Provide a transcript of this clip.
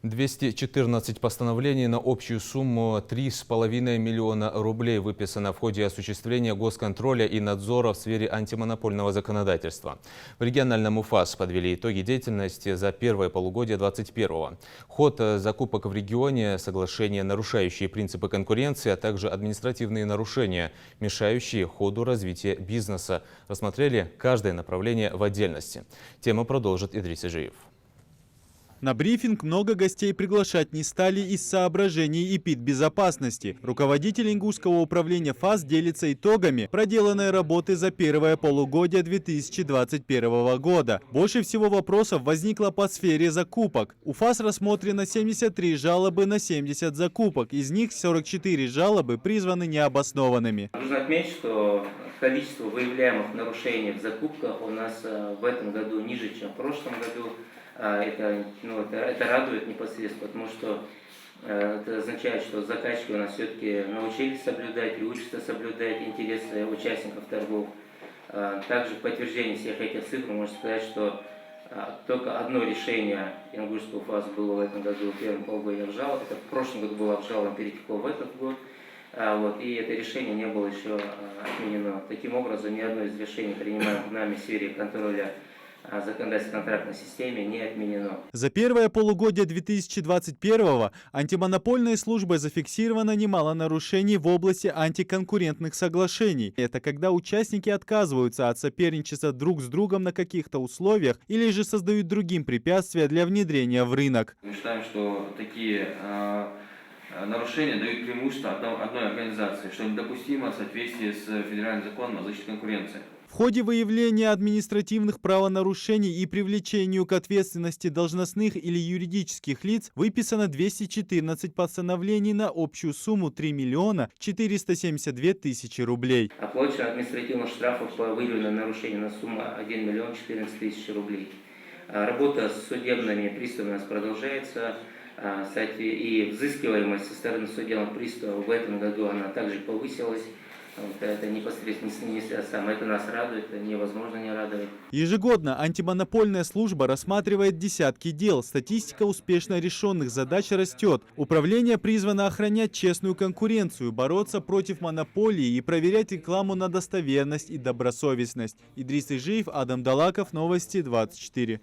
214 постановлений на общую сумму 3,5 миллиона рублей выписано в ходе осуществления госконтроля и надзора в сфере антимонопольного законодательства. В региональном УФАС подвели итоги деятельности за первое полугодие 2021-го. Ход закупок в регионе, соглашения, нарушающие принципы конкуренции, а также административные нарушения, мешающие ходу развития бизнеса. Рассмотрели каждое направление в отдельности. Тему продолжит Идрис Ижиев. На брифинг много гостей приглашать не стали из соображений эпидбезопасности. Руководитель Ингусского управления ФАС делится итогами проделанной работы за первое полугодие 2021 года. Больше всего вопросов возникло по сфере закупок. У ФАС рассмотрено 73 жалобы на 70 закупок. Из них 44 жалобы призваны необоснованными. Нужно отметить, что количество выявляемых нарушений в закупках у нас в этом году ниже, чем в прошлом году. Это радует непосредственно, потому что это означает, что заказчики у нас все-таки научились соблюдать и учатся соблюдать интересы участников торгов. Также в подтверждении всех этих цифр можно сказать, что только одно решение Ингушского ФАС было в этом году, в первом полугодии обжаловано. Это в прошлом году было обжаловано, перетекло в этот год. И это решение не было еще отменено. Таким образом, ни одно из решений, принимаемых нами в сфере контроля законодательной контрактной системе, не отменено. За первое полугодие 2021-го антимонопольной службой зафиксировано немало нарушений в области антиконкурентных соглашений. Это когда участники отказываются от соперничества друг с другом на каких-то условиях или же создают другим препятствия для внедрения в рынок. Мы считаем, что такие нарушения дают преимущество одной организации, что недопустимо в соответствии с федеральным законом о защите конкуренции. В ходе выявления административных правонарушений и привлечению к ответственности должностных или юридических лиц выписано 214 постановлений на общую сумму 3 миллиона 472 тысячи рублей. Оплачено административных штрафов по выявленным нарушениям на сумму 1 миллион 14 тысяч рублей. Работа с судебными приставами у нас продолжается. Кстати, и взыскиваемость со стороны судебных приставов в этом году она также повысилась. Это непосредственно это нас радует, это невозможно не радовать. Ежегодно антимонопольная служба рассматривает десятки дел. Статистика успешно решенных задач растет. Управление призвано охранять честную конкуренцию, бороться против монополии и проверять рекламу на достоверность и добросовестность. Идрис Ижиев, Адам Далаков, Новости 24.